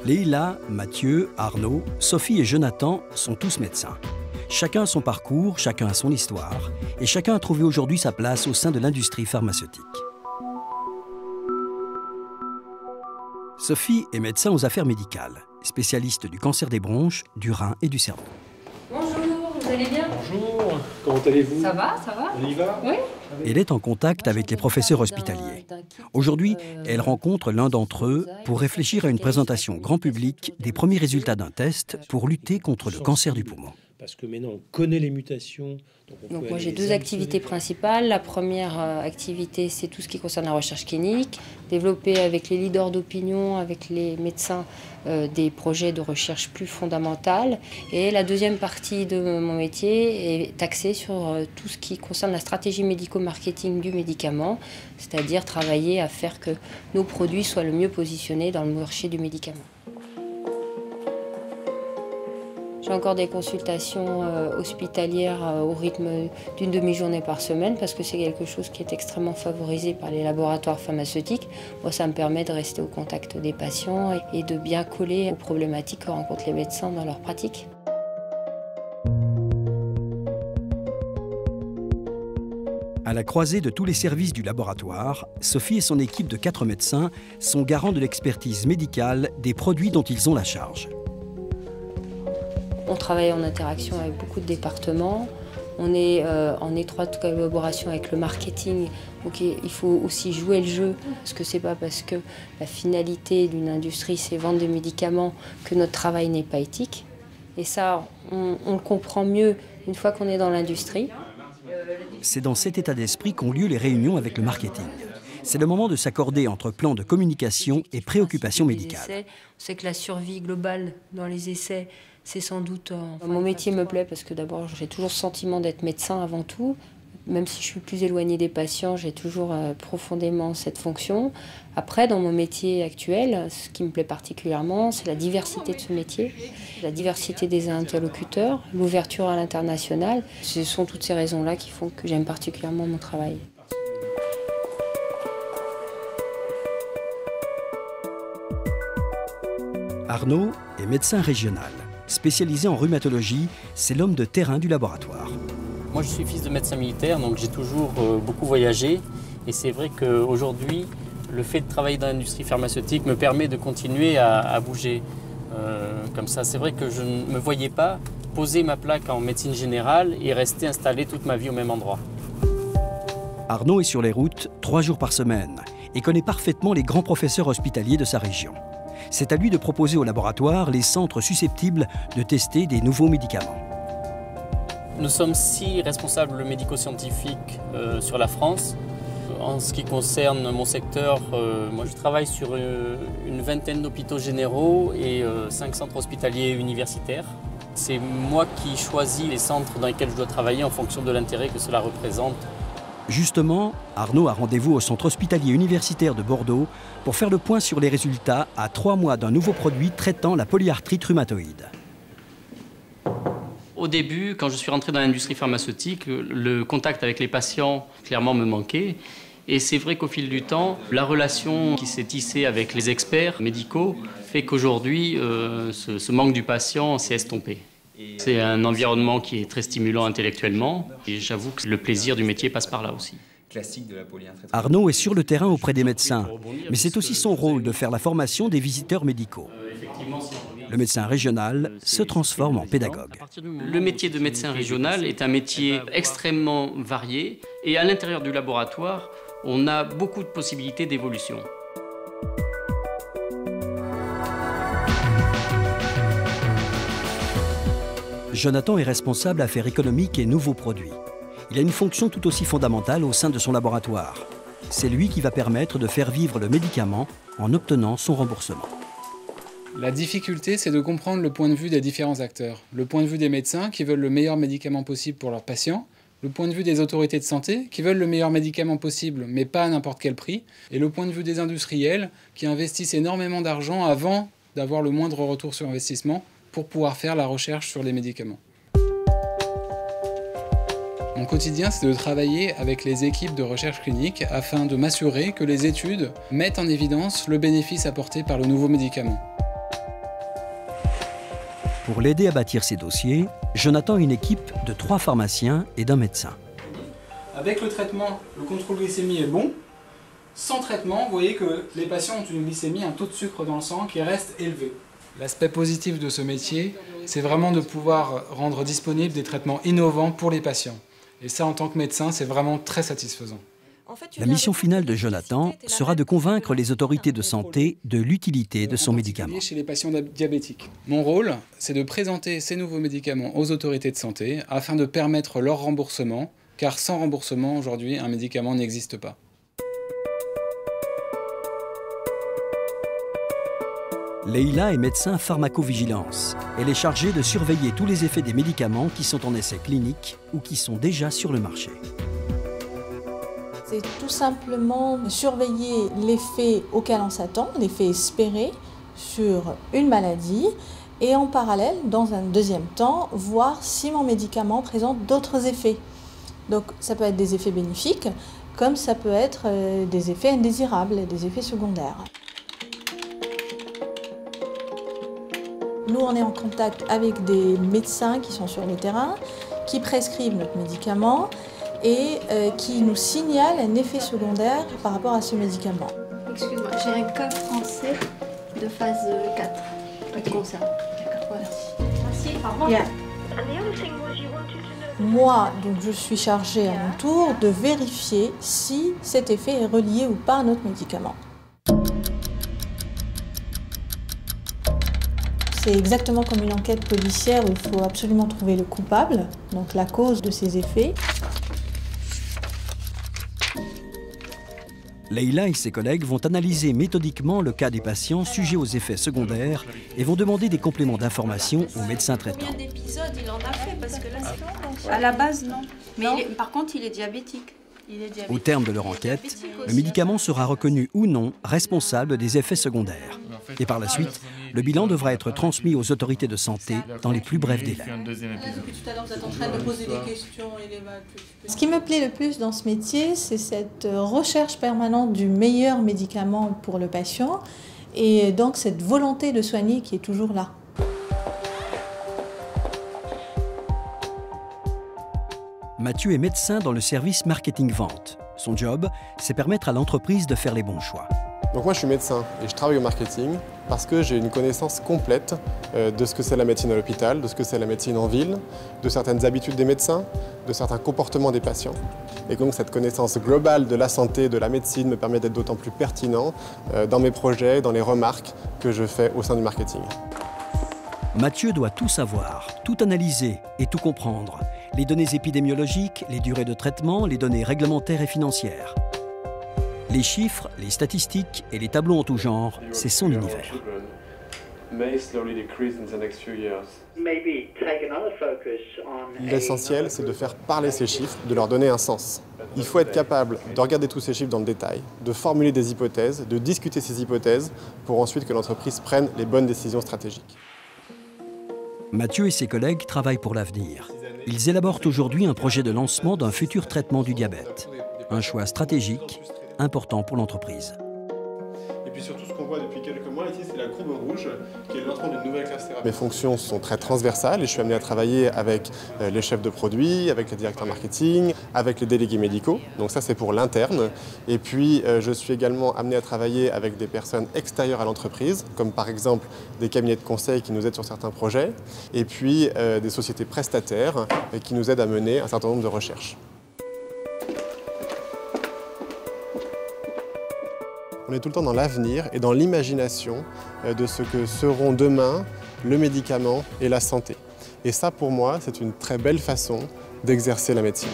Leïla, Mathieu, Arnaud, Sophie et Jonathan sont tous médecins. Chacun a son parcours, chacun a son histoire, et chacun a trouvé aujourd'hui sa place au sein de l'industrie pharmaceutique. Sophie est médecin aux affaires médicales, spécialiste du cancer des bronches, du rein et du cerveau. Bonjour, vous allez bien? Bonjour, comment allez-vous? Ça va, ça va? On y va? Oui. Elle est en contact avec les professeurs hospitaliers. Aujourd'hui, elle rencontre l'un d'entre eux pour réfléchir à une présentation grand public des premiers résultats d'un test pour lutter contre le cancer du poumon. Parce que maintenant on connaît les mutations. Donc moi j'ai deux activités principales. La première activité, c'est tout ce qui concerne la recherche clinique, développer avec les leaders d'opinion, avec les médecins, des projets de recherche plus fondamentaux. Et la deuxième partie de mon métier est axée sur tout ce qui concerne la stratégie médico-marketing du médicament, c'est-à-dire travailler à faire que nos produits soient le mieux positionnés dans le marché du médicament. J'ai encore des consultations hospitalières au rythme d'une demi-journée par semaine parce que c'est quelque chose qui est extrêmement favorisé par les laboratoires pharmaceutiques. Moi, ça me permet de rester au contact des patients et de bien coller aux problématiques que rencontrent les médecins dans leur pratique. À la croisée de tous les services du laboratoire, Sophie et son équipe de 4 médecins sont garants de l'expertise médicale des produits dont ils ont la charge. On travaille en interaction avec beaucoup de départements. On est en étroite collaboration avec le marketing. Donc il faut aussi jouer le jeu, parce que c'est pas parce que la finalité d'une industrie, c'est vendre des médicaments, que notre travail n'est pas éthique. Et ça, on le comprend mieux une fois qu'on est dans l'industrie. C'est dans cet état d'esprit qu'ont lieu les réunions avec le marketing. C'est le moment de s'accorder entre plans de communication et préoccupations médicales. On sait que la survie globale dans les essais, c'est sans doute... Mon métier me plaît parce que d'abord, j'ai toujours le sentiment d'être médecin avant tout. Même si je suis plus éloignée des patients, j'ai toujours profondément cette fonction. Après, dans mon métier actuel, ce qui me plaît particulièrement, c'est la diversité de ce métier, la diversité des interlocuteurs, l'ouverture à l'international. Ce sont toutes ces raisons-là qui font que j'aime particulièrement mon travail. Arnaud est médecin régional. Spécialisé en rhumatologie, c'est l'homme de terrain du laboratoire. Moi, je suis fils de médecin militaire, donc j'ai toujours beaucoup voyagé. Et c'est vrai qu'aujourd'hui, le fait de travailler dans l'industrie pharmaceutique me permet de continuer à bouger comme ça. C'est vrai que je ne me voyais pas poser ma plaque en médecine générale et rester installé toute ma vie au même endroit. Arnaud est sur les routes 3 jours par semaine et connaît parfaitement les grands professeurs hospitaliers de sa région. C'est à lui de proposer au laboratoire les centres susceptibles de tester des nouveaux médicaments. Nous sommes 6 responsables médico-scientifiques sur la France. En ce qui concerne mon secteur, moi je travaille sur une vingtaine d'hôpitaux généraux et 5 centres hospitaliers universitaires. C'est moi qui choisis les centres dans lesquels je dois travailler en fonction de l'intérêt que cela représente. Justement, Arnaud a rendez-vous au centre hospitalier universitaire de Bordeaux pour faire le point sur les résultats à 3 mois d'un nouveau produit traitant la polyarthrite rhumatoïde. Au début, quand je suis rentré dans l'industrie pharmaceutique, le contact avec les patients clairement me manquait. Et c'est vrai qu'au fil du temps, la relation qui s'est tissée avec les experts médicaux fait qu'aujourd'hui, ce manque du patient s'est estompé. C'est un environnement qui est très stimulant intellectuellement et j'avoue que le plaisir du métier passe par là aussi. Arnaud est sur le terrain auprès des médecins, mais c'est aussi son rôle de faire la formation des visiteurs médicaux. Le médecin régional se transforme en pédagogue. Le métier de médecin régional est un métier extrêmement varié et à l'intérieur du laboratoire, on a beaucoup de possibilités d'évolution. Jonathan est responsable affaires économiques et nouveaux produits. Il a une fonction tout aussi fondamentale au sein de son laboratoire. C'est lui qui va permettre de faire vivre le médicament en obtenant son remboursement. La difficulté, c'est de comprendre le point de vue des différents acteurs. Le point de vue des médecins qui veulent le meilleur médicament possible pour leurs patients, le point de vue des autorités de santé qui veulent le meilleur médicament possible mais pas à n'importe quel prix, et le point de vue des industriels qui investissent énormément d'argent avant d'avoir le moindre retour sur investissement pour pouvoir faire la recherche sur les médicaments. Mon quotidien, c'est de travailler avec les équipes de recherche clinique afin de m'assurer que les études mettent en évidence le bénéfice apporté par le nouveau médicament. Pour l'aider à bâtir ses dossiers, Jonathan a une équipe de 3 pharmaciens et d'un médecin. Avec le traitement, le contrôle glycémie est bon. Sans traitement, vous voyez que les patients ont une glycémie, un taux de sucre dans le sang qui reste élevé. L'aspect positif de ce métier, c'est vraiment de pouvoir rendre disponibles des traitements innovants pour les patients. Et ça, en tant que médecin, c'est vraiment très satisfaisant. La mission finale de Jonathan sera de convaincre les autorités de santé de l'utilité de son médicament. Chez les patients diabétiques. Mon rôle, c'est de présenter ces nouveaux médicaments aux autorités de santé afin de permettre leur remboursement, car sans remboursement, aujourd'hui, un médicament n'existe pas. Leïla est médecin pharmacovigilance. Elle est chargée de surveiller tous les effets des médicaments qui sont en essai clinique ou qui sont déjà sur le marché. C'est tout simplement surveiller l'effet auquel on s'attend, l'effet espéré sur une maladie et en parallèle, dans un deuxième temps, voir si mon médicament présente d'autres effets. Donc ça peut être des effets bénéfiques comme ça peut être des effets indésirables, des effets secondaires. Nous, on est en contact avec des médecins qui sont sur le terrain, qui prescrivent notre médicament et qui nous signalent un effet secondaire par rapport à ce médicament. Excuse-moi, j'ai un cas français de phase 4 qui concerne. D'accord, voilà. Merci, au revoir. Yeah. Moi, donc, je suis chargée à mon tour de vérifier si cet effet est relié ou pas à notre médicament. C'est exactement comme une enquête policière où il faut absolument trouver le coupable, donc la cause de ces effets. Leïla et ses collègues vont analyser méthodiquement le cas des patients sujets aux effets secondaires et vont demander des compléments d'information aux médecins traitants. Combien d'épisodes il en a fait? Parce que là, c'est... À la base, non. Mais par contre, il est diabétique. Au terme de leur enquête, le médicament sera reconnu ou non responsable des effets secondaires. Et par la suite, le bilan devra être transmis aux autorités de santé dans les plus brefs délais. Ce qui me plaît le plus dans ce métier, c'est cette recherche permanente du meilleur médicament pour le patient et donc cette volonté de soigner qui est toujours là. Mathieu est médecin dans le service marketing-vente. Son job, c'est permettre à l'entreprise de faire les bons choix. Donc moi je suis médecin et je travaille au marketing parce que j'ai une connaissance complète de ce que c'est la médecine à l'hôpital, de ce que c'est la médecine en ville, de certaines habitudes des médecins, de certains comportements des patients. Et donc cette connaissance globale de la santé, de la médecine me permet d'être d'autant plus pertinent dans mes projets, dans les remarques que je fais au sein du marketing. Mathieu doit tout savoir, tout analyser et tout comprendre. Les données épidémiologiques, les durées de traitement, les données réglementaires et financières. Les chiffres, les statistiques et les tableaux en tout genre, c'est son univers. L'essentiel, c'est de faire parler ces chiffres, de leur donner un sens. Il faut être capable de regarder tous ces chiffres dans le détail, de formuler des hypothèses, de discuter ces hypothèses pour ensuite que l'entreprise prenne les bonnes décisions stratégiques. Mathieu et ses collègues travaillent pour l'avenir. Ils élaborent aujourd'hui un projet de lancement d'un futur traitement du diabète. Un choix stratégique important pour l'entreprise. Et puis surtout, ce qu'on voit depuis quelques mois ici, c'est la courbe rouge, qui est le lancement d'une nouvelle classe thérapeutique. Mes fonctions sont très transversales et je suis amené à travailler avec les chefs de produits, avec les directeurs marketing, avec les délégués médicaux. Donc ça, c'est pour l'interne. Et puis, je suis également amené à travailler avec des personnes extérieures à l'entreprise, comme par exemple des cabinets de conseil qui nous aident sur certains projets, et puis des sociétés prestataires qui nous aident à mener un certain nombre de recherches. On est tout le temps dans l'avenir et dans l'imagination de ce que seront demain le médicament et la santé. Et ça, pour moi, c'est une très belle façon d'exercer la médecine.